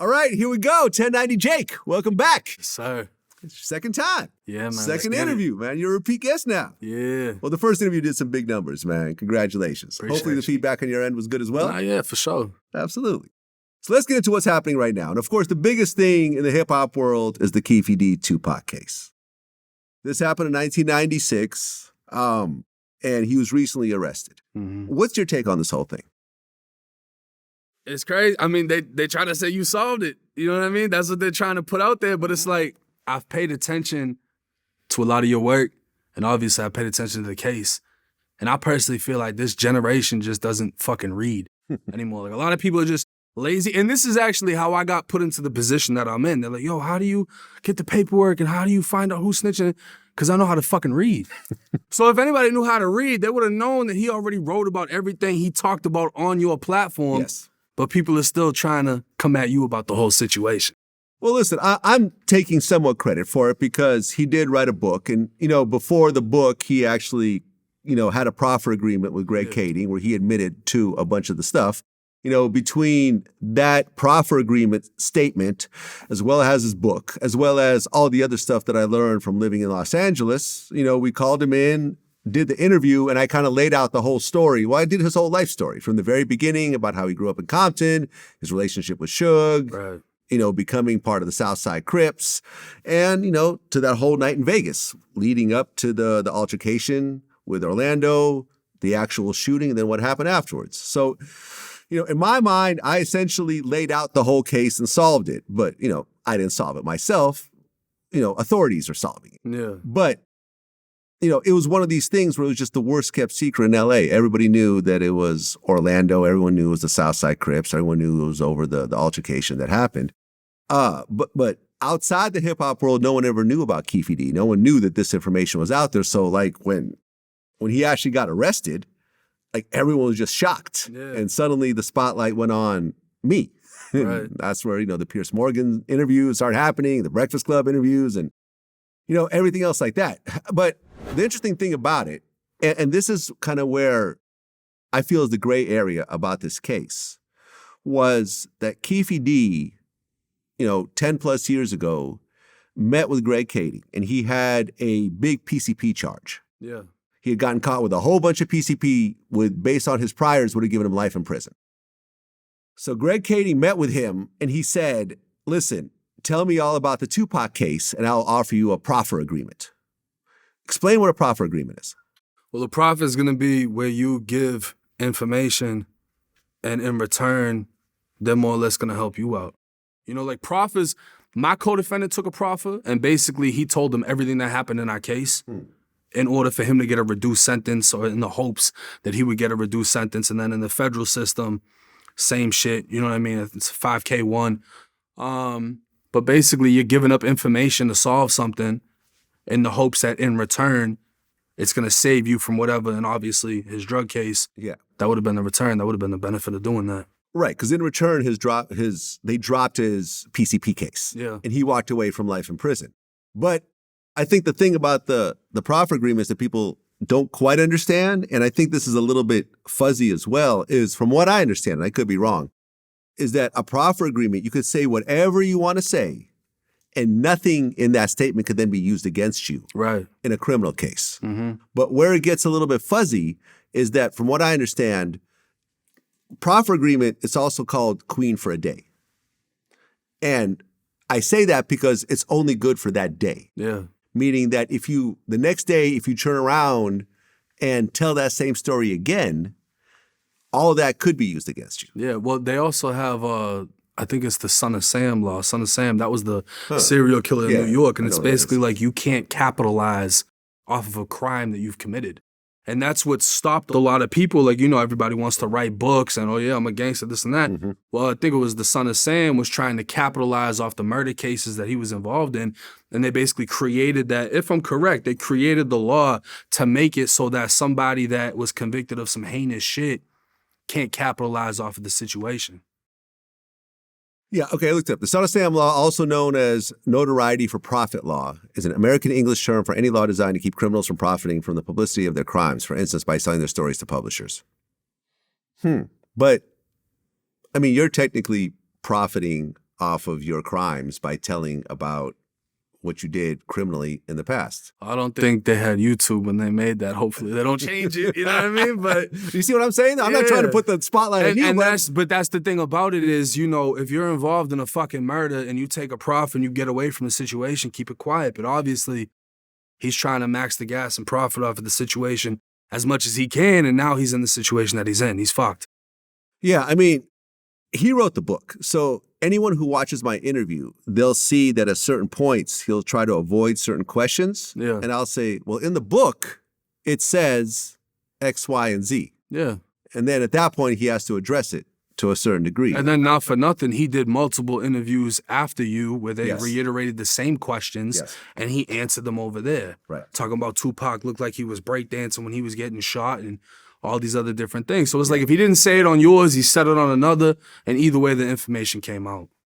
All right, here we go. 1090 Jake, welcome back. Yes, sir. It's your second time. Yeah, man. Second interview, man. You're a repeat guest now. Yeah. Well, the first interview did some big numbers, man. Congratulations. Hopefully the feedback on your end was good as well. Yeah, for sure. Absolutely. So let's get into what's happening right now. And of course, the biggest thing in the hip-hop world is the Keefe D. Tupac case. This happened in 1996, and he was recently arrested. Mm-hmm. What's your take on this whole thing? It's crazy. I mean, they try to say you solved it. You know what I mean? That's what they're trying to put out there. But it's like, I've paid attention to a lot of your work, and obviously I paid attention to the case. And I personally feel like this generation just doesn't fucking read anymore. Like, a lot of people are just lazy. And this is actually how I got put into the position that I'm in. They're like, yo, how do you get the paperwork and how do you find out who's snitching? Because I know how to fucking read. So if anybody knew how to read, they would have known that he already wrote about everything he talked about on your platform. Yes. But people are still trying to come at you about the whole situation. Well, listen, I'm taking somewhat credit for it because he did write a book. And, before the book, he actually, had a proffer agreement with Greg Kading where he admitted to a bunch of the stuff. Between that proffer agreement statement, as well as his book, as well as all the other stuff that I learned from living in Los Angeles, we called him in, did the interview, and I kind of laid out the whole story. Well, I did his whole life story from the very beginning about how he grew up in Compton, his relationship with Suge, Right. Becoming part of the Southside Crips, and, to that whole night in Vegas, leading up to the altercation with Orlando, the actual shooting, and then what happened afterwards. So, in my mind, I essentially laid out the whole case and solved it. But, I didn't solve it myself. Authorities are solving it. Yeah. But, it was one of these things where it was just the worst kept secret in LA. Everybody knew that it was Orlando. Everyone knew it was the Southside Crips. Everyone knew it was over the altercation that happened. But outside the hip hop world, no one ever knew about Keefe D. No one knew that this information was out there. So like when he actually got arrested, like everyone was just shocked. Yeah. And suddenly the spotlight went on me. Right. That's where, the Pierce Morgan interviews started happening, the Breakfast Club interviews, and, everything else like that. But the interesting thing about it, and this is kind of where I feel is the gray area about this case, was that Keefe D, 10 plus years ago, met with Greg Kading, and he had a big PCP charge. Yeah. He had gotten caught with a whole bunch of PCP based on his priors, would have given him life in prison. So Greg Kading met with him, and he said, listen, tell me all about the Tupac case, and I'll offer you a proffer agreement. Explain what a proffer agreement is. Well, the proffer is going to be where you give information, and in return, they're more or less going to help you out. Like proffers, my co-defendant took a proffer, and basically he told them everything that happened in our case in order for him to get a reduced sentence, or in the hopes that he would get a reduced sentence. And then in the federal system, same shit. You know what I mean? It's 5K1. But basically, you're giving up information to solve something in the hopes that in return, it's going to save you from whatever. And obviously, his drug case, that would have been the return. That would have been the benefit of doing that. Right, because in return, they dropped his PCP case. Yeah. And he walked away from life in prison. But I think the thing about the proffer agreements that people don't quite understand, and I think this is a little bit fuzzy as well, is from what I understand, and I could be wrong, is that a proffer agreement, you could say whatever you want to say, and nothing in that statement could then be used against you in a criminal case. Mm-hmm. But where it gets a little bit fuzzy is that, from what I understand, proffer agreement is also called Queen for a day. And I say that because it's only good for that day. Yeah. Meaning that the next day, if you turn around and tell that same story again, all of that could be used against you. Yeah, well, they also have, I think it's the Son of Sam law. Son of Sam, that was the serial killer in New York. And it's basically like you can't capitalize off of a crime that you've committed. And that's what stopped a lot of people. Like, everybody wants to write books and, oh yeah, I'm a gangster, this and that. Mm-hmm. Well, I think it was the Son of Sam was trying to capitalize off the murder cases that he was involved in. And they basically created that, if I'm correct, they created the law to make it so that somebody that was convicted of some heinous shit can't capitalize off of the situation. Yeah, okay, I looked up. The Son of Sam law, also known as notoriety for profit law, is an American English term for any law designed to keep criminals from profiting from the publicity of their crimes, for instance, by selling their stories to publishers. But, I mean, you're technically profiting off of your crimes by telling about what you did criminally in the past. I don't think they had YouTube when they made that. Hopefully they don't change it. You know what I mean? But You see what I'm saying? I'm not trying to put the spotlight on you. But that's the thing about it is, you know, if you're involved in a fucking murder and you take a prof and you get away from the situation, keep it quiet. But obviously, he's trying to max the gas and profit off of the situation as much as he can, and now he's in the situation that he's in. He's fucked. Yeah, I mean, he wrote the book. So anyone who watches my interview, they'll see that at certain points, he'll try to avoid certain questions. Yeah. And I'll say, well, in the book, it says X, Y, and Z. Yeah. And then at that point, he has to address it to a certain degree. And then not for nothing, he did multiple interviews after you where they Yes. reiterated the same questions, Yes. and he answered them over there. Right. Talking about Tupac looked like he was breakdancing when he was getting shot and all these other different things. So it's like if he didn't say it on yours, he said it on another, and either way the information came out.